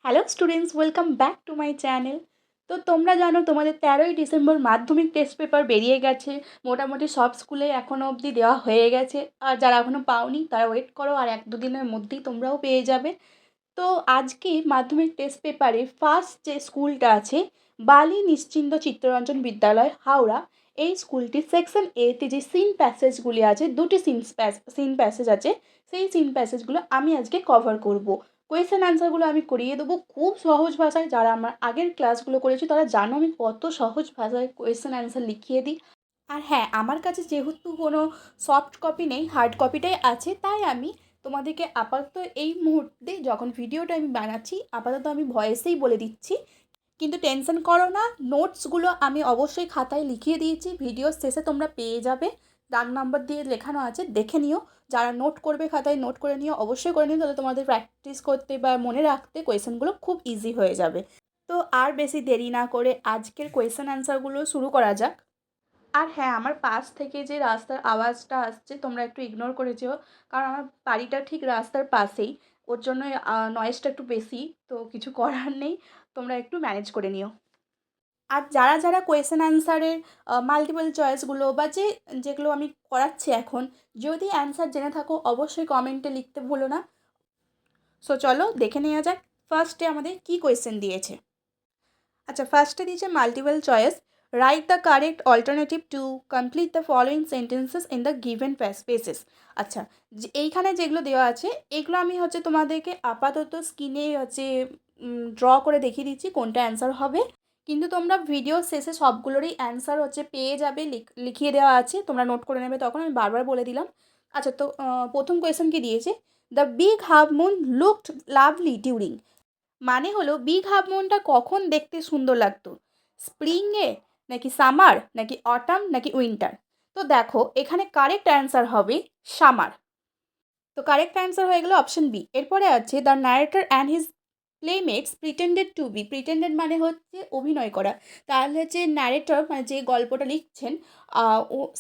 Hello students, welcome back to my channel. তো তোমরা জানো তোমাদের 13ই ডিসেম্বর মাধ্যমিক টেস্ট পেপার বেরিয়ে গেছে। মোটামুটি সব স্কুলে এখনও অবধি দেওয়া হয়ে গেছে, আর যারা এখনও পাওনি তারা ওয়েট করো, আর 1-2 দিনের মধ্যেই তোমরাও পেয়ে যাবে। তো আজকে মাধ্যমিক টেস্ট পেপারে ফার্স্ট যে স্কুলটা আছে, বালি নিশ্চিন্ত চিত্তরঞ্জন বিদ্যালয়, হাওড়া, এই স্কুলটির সেকশন এতে যে সিন প্যাসেজগুলি আছে, দুটি সিন প্যাসেজ আছে, সেই সিন প্যাসেজগুলো আমি আজকে কভার করব। কোয়েশ্চেন অ্যান্সারগুলো আমি করিয়ে দেবো খুব সহজ ভাষায়। যারা আমার আগের ক্লাসগুলো করেছে তারা জানো আমি কত সহজ ভাষায় কোয়েশ্চেন অ্যান্সার লিখিয়ে দিই। আর হ্যাঁ, আমার কাছে যেহেতু কোনো সফট কপি নেই, হার্ড কপিটাই আছে, তাই আমি তোমাদেরকে আপাতত এই মুহূর্তে যখন ভিডিওটা আমি বানাচ্ছি আপাতত আমি ভয়েসেই বলে দিচ্ছি। কিন্তু টেনশন করো না, নোটসগুলো আমি অবশ্যই খাতায় লিখিয়ে দিয়েছি, ভিডিওর শেষে তোমরা পেয়ে যাবে, দাগ নাম্বার দিয়ে লেখানো আছে, দেখে নিও। যারা নোট করবে খাতায় নোট করে নিও, অবশ্যই করে নিও, তাহলে তোমাদের প্র্যাকটিস করতে বা মনে রাখতে কোয়েশ্চেনগুলো খুব ইজি হয়ে যাবে। তো আর বেশি দেরি না করে আজকের কোয়েশ্চেন অ্যান্সারগুলো শুরু করা যাক। আর হ্যাঁ, আমার পাশ থেকে যে রাস্তার আওয়াজটা আসছে তোমরা একটু ইগনোর করে যেও, কারণ আমার বাড়িটা ঠিক রাস্তার পাশেই, ওর জন্যই নয়েজটা একটু বেশি। তো কিছু করার নেই, তোমরা একটু ম্যানেজ করে নিও। আর যারা যারা কোয়েশ্চেন অ্যান্সারের মাল্টিপল চয়েসগুলো বা যেগুলো আমি করাচ্ছি এখন, যদি অ্যান্সার জেনে থাকো অবশ্যই কমেন্টে লিখতে ভুলো না। সো চলো দেখে নেওয়া যাক ফার্স্টে আমাদের কী কোয়েশ্চেন দিয়েছে। আচ্ছা, ফার্স্টে দিয়েছে multiple choice, write the correct alternative to complete the following sentences in the given spaces. আচ্ছা, এইখানে যেগুলো দেওয়া আছে এগুলো আমি তোমাদেরকে আপাতত স্ক্রিনে ড্র করে দেখিয়ে দিচ্ছি কোনটা অ্যান্সার হবে, কিন্তু তোমরা ভিডিও শেষে সবগুলোরই অ্যান্সার পেয়ে যাবে, লিখিয়ে দেওয়া আছে, তোমরা নোট করে নেবে, তখন আমি বারবার বলে দিলাম। আচ্ছা, তো প্রথম কোয়েশ্চেন কি দিয়েছে, the big half moon looked lovely during, মানে হলো বিগ হাফ মুনটা কখন দেখতে সুন্দর লাগতো, স্প্রিংয়ে নাকি সামার নাকি অটাম নাকি উইন্টার। তো দেখো এখানে কারেক্ট অ্যান্সার হবে সামার। তো কারেক্ট অ্যান্সার হয়ে গেলো অপশন বি। এরপরে আছে the narrator and his playmates pretended to be, pretended মানে হচ্ছে অভিনয় করা, তাহলে হচ্ছে ন্যারেটর মানে যে গল্পটা লিখছেন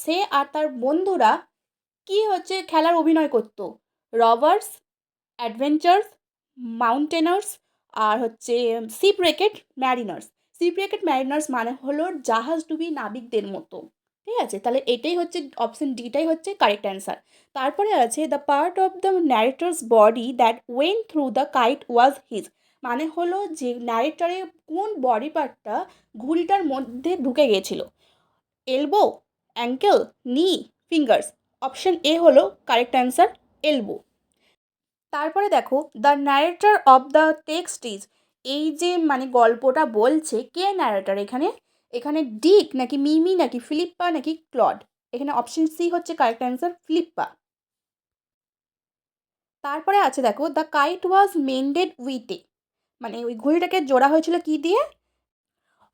সে আর তার বন্ধুরা কি খেলার অভিনয় করতো, রবার্স, অ্যাডভেঞ্চার্স, মাউন্টেনার্স, আর শিপরেকেড ম্যারিনার্স। শিপরেকেড ম্যারিনার্স মানে হলো জাহাজডুবি নাবিকদের মতো, ঠিক আছে? তাহলে এটাই অপশন ডিটাই কারেক্ট অ্যান্সার। তারপরে আছে the part of the narrator's body that when through the kite was his, মানে হলো যে ন্যারেটরের কোন বডি পার্টটা ঘুড়িটার মধ্যে ঢুকে গিয়েছিল, এলবো, অ্যাঙ্কেল, নি, ফিঙ্গার্স। অপশন এ হলো কারেক্ট অ্যান্সার, এলবো। তারপরে দেখো the narrator of the text is, এই যে মানে গল্পটা বলছে কে ন্যারেটর এখানে, এখানে ডিক নাকি মিমি নাকি ফিলিপ্পা নাকি ক্লড। এখানে option C correct answer, Philippa. তারপরে আছে দেখো দ্য কাইট ওয়াজ মেন্ডেড উইথে, মানে ওই ঘড়িটাকে জোড়া হয়েছিল কি দিয়ে,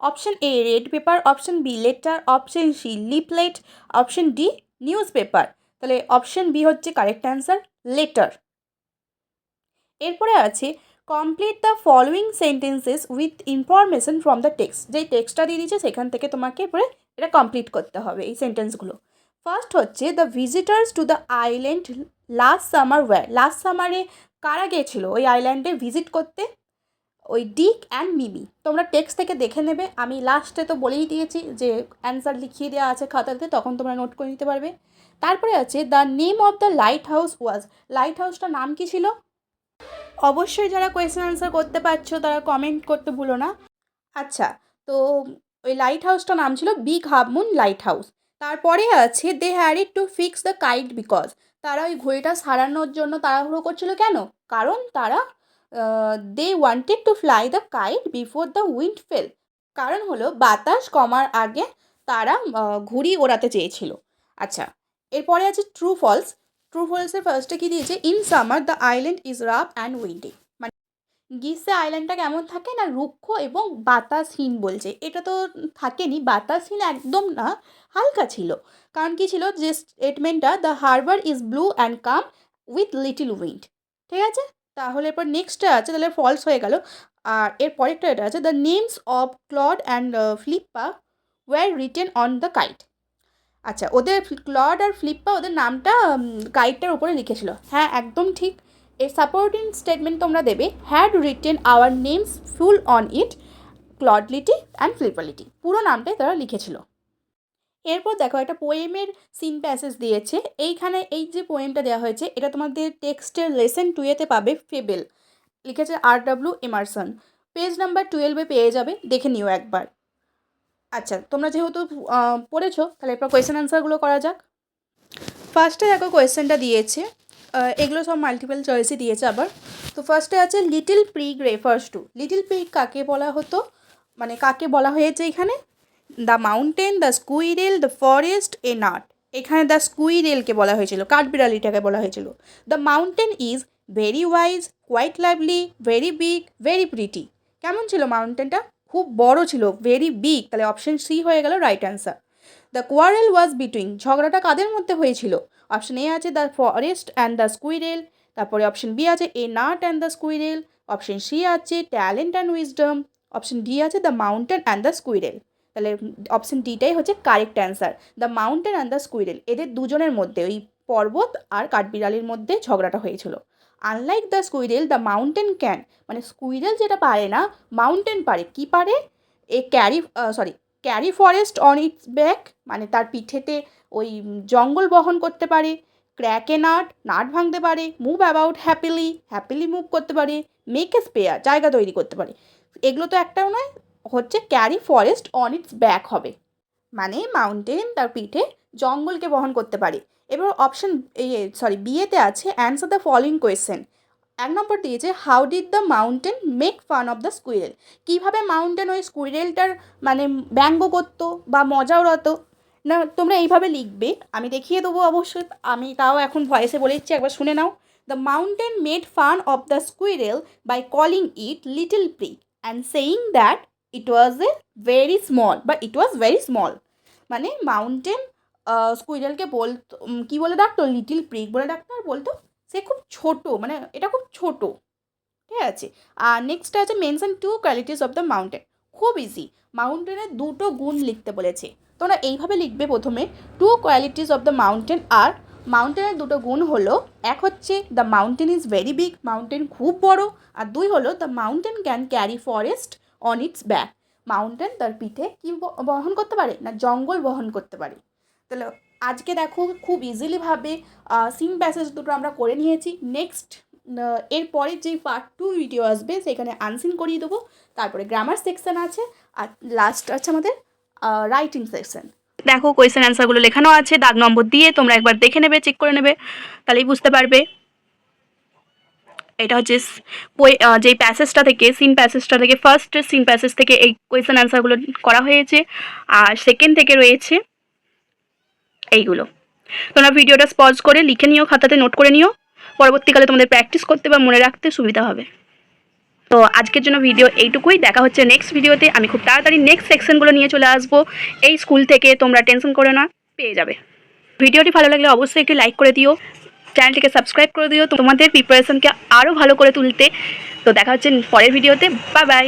option A red paper, option B letter, option C leaflet, option D newspaper. তাহলে option B correct answer, letter. এরপরে আছে complete the following sentences with information from the text, যেই টেক্সটটা দিয়ে দিয়েছে সেখান থেকে তোমাকে এরপরে এটা কমপ্লিট করতে হবে এই সেন্টেন্সগুলো। First the visitors to the island last summer were, last সামারে কারা গিয়েছিল ওই আইল্যান্ডে ভিজিট করতে, ওই ডিক অ্যান্ড মিমি। তোমরা টেক্সট থেকে দেখে নেবে, আমি লাস্টে তো বলেই দিয়েছি যে অ্যান্সার লিখিয়ে দেওয়া আছে খাতাতে, তখন তোমরা নোট করে নিতে পারবে। তারপরে আছে the name of the lighthouse was, light হাউসটার নাম কী ছিল? অবশ্যই যারা কোয়েশ্চেন আনসার করতে পারছো তারা কমেন্ট করতে ভুলো না। আচ্ছা, তো ওই লাইট হাউসটার নাম ছিল big half moon lighthouse. তারপরে আছে they hurried to fix the kite because, তারা ওই ঘড়িটা সারানোর জন্য তাড়াহুড়ো করছিল কেন, কারণ তারা they wanted to fly the kite before the wind fell, কারণ হলো বাতাস কমার আগে তারা ঘুড়ি ওড়াতে চেয়েছিল। আচ্ছা, এরপরে আছে ট্রু ফলস। ট্রু ফলসের ফার্স্টে কী দিয়েছে, in summer the island is rough and Windy, মানে গ্রীষ্মে আইল্যান্ডটা কেমন থাকে না, রুক্ষ এবং বাতাসহীন বলছে, এটা তো থাকেনি, বাতাসহীন একদম না, হালকা ছিল। কারণ কী ছিল যে স্টেটমেন্টটা, the harbour is blue and calm with little wind, ঠিক আছে? তাহলে এরপর নেক্সটটা আছে, তাহলে ফলস হয়ে গেল। আর এর পরেরটা এটা আছে, the names of Claude and Philippa were written on the kite. আচ্ছা, ওদের ক্লড আর ফ্লিপ্পা ওদের নামটা কাইটটার উপরে লিখেছিল, হ্যাঁ একদম ঠিক। এর সাপোর্টিং স্টেটমেন্ট তোমরা দেবে had written our names full on it, ক্লডলিটি অ্যান্ড ফ্লিপালিটি, পুরো নামটাই তারা লিখেছিল। এরপর দেখো একটা পোয়েমের সিন প্যাসেজ দিয়েছে। এইখানে এই যে পোয়েমটা দেওয়া হয়েছে এটা তোমাদের টেক্সটের লেসন 2-তে পাবে, ফেবেল, লিখেছে R.W. এমারসন, পেজ নাম্বার 12-এ পেয়ে যাবে, দেখে নিও একবার। আচ্ছা, তোমরা যেহেতু পড়েছো তাহলে এরপর কোয়েশ্চেন অ্যান্সারগুলো করা যাক। ফার্স্টে দেখো কোয়েশ্চেনটা দিয়েছে, এগুলো সব মাল্টিপল চয়েসই দিয়েছে আবার। তো ফার্স্টে আছে little prig refers to, little prig কাকে বলা হতো, মানে কাকে বলা হয়েছে এখানে, the mountain, the squirrel, the forest, a nut. এখানে দ্য স্কুইরেলকে বলা হয়েছিল, কাঠবিড়ালিটাকে বলা হয়েছিল। The mountain is very wise, quite lovely, very big, very pretty. কেমন ছিল মাউন্টেনটা? খুব বড় ছিল, ভেরি বিগ, তাহলে অপশন সি হয়ে গেল right answer. The quarrel was between, ঝগড়াটা কাদের মধ্যে হয়েছিল? অপশন এ আছে the forest and the squirrel, তারপরে অপশন বি আছে a nut and the squirrel, option C আছে talent and wisdom, option D আছে the mountain and the squirrel. তাহলে অপশন ডিটাই হচ্ছে correct answer, the mountain and the squirrel. এদের দুজনের মধ্যে, ওই পর্বত আর কাঠবিড়ালির মধ্যে ঝগড়াটা হয়েছিল। Unlike the squirrel the mountain can, মানে স্কুইরেল যেটা পারে না মাউন্টেন পারে। কি পারে? Carry forest on it's back, মানে তার পিঠেতে ওই জঙ্গল বহন করতে পারে। ক্র্যাক এ নাট, নাট ভাঙতে পারে। মুভ অ্যাবাউট হ্যাপিলি মুভ করতে পারে। মেক এ স্পেয়ার, জায়গা তৈরি করতে পারে। এগুলো তো একটাও নয়, হচ্ছে carry forest on it's back হবে, মানে মাউন্টেন তার পিঠে জঙ্গলকে বহন করতে পারে। এবার অপশন বিয়েতে আছে অ্যান্সার দ্য ফলোয়িং কোয়েশ্চেন। 1 নম্বর দিয়েছে how did the mountain make fun of the squirrel, কীভাবে মাউন্টেন ওই স্কুইরেলটার মানে ব্যঙ্গ করতো বা মজা উড়াতো না। তোমরা এইভাবে লিখবে, আমি দেখিয়ে দেবো অবশ্যই, আমি তাও এখন ভয়েসে বলে দিচ্ছি, একবার শুনে নাও। The mountain made fun of the squirrel by calling it little prig and saying that it was very small, মানে মাউন্টেন স্কুইরেলকে বলতো, কী বলে ডাকতো, লিটিল প্রিগ বলে ডাকতো, আর বলতো সে খুব ছোট, মানে এটা খুব ছোট। ঠিক আছে। আর নেক্সট আছে mention 2 qualities of the mountain, খুব ইজি, মাউন্টেনের 2টো গুণ লিখতে বলেছে। তোমরা এইভাবে লিখবে প্রথমে 2 কোয়ালিটিস অফ দ্য মাউন্টেন, আর মাউন্টেনের 2টো গুণ হলো, এক হচ্ছে the mountain is very big, mountain খুব বড়, আর 2 হলো the mountain can carry forest on it's back, mountain তার পিঠে কী বহন করতে পারে না, জঙ্গল বহন করতে পারে। তাহলে আজকে দেখো খুব ইজিলিভাবে সিন প্যাসেজ দুটো আমরা করে নিয়েছি। নেক্সট এরপরে যেই পার্ট 2 ভিডিও আসবে সেখানে আনসিন করিয়ে দেবো, তারপরে গ্রামার সেকশন আছে, আর লাস্ট আছে আমাদের রাইটিং সেকশন। দেখো কোয়েশ্চেন অ্যান্সারগুলো লেখানো আছে দাগ নম্বর দিয়ে, তোমরা একবার দেখে নেবে, চেক করে নেবে, তাহলেই বুঝতে পারবে। এটা হচ্ছে যেই প্যাসেজটা থেকে, সিন প্যাসেজটা থেকে, ফার্স্ট সিন প্যাসেজ থেকে এই কোয়েশ্চেন অ্যান্সারগুলো করা হয়েছে, আর সেকেন্ড থেকে রয়েছে এইগুলো। তোমরা ভিডিওটা পজ করে লিখে নিও, খাতাতে নোট করে নিও, পরবর্তীকালে তোমাদের প্র্যাকটিস করতে বা মনে রাখতে সুবিধা হবে। তো আজকের জন্য ভিডিও এইটুকুই, দেখা হচ্ছে নেক্সট ভিডিওতে। আমি খুব তাড়াতাড়ি নেক্সট সেকশনগুলো নিয়ে চলে আসবো এই স্কুল থেকে, তোমরা টেনশন করে না, পেয়ে যাবে। ভিডিওটি ভালো লাগলে অবশ্যই একটি লাইক করে দিও, চ্যানেলটিকে সাবস্ক্রাইব করে দিও তোমাদের প্রিপারেশনকে আরও ভালো করে তুলতে। তো দেখা হচ্ছে পরের ভিডিওতে, বাই বাই।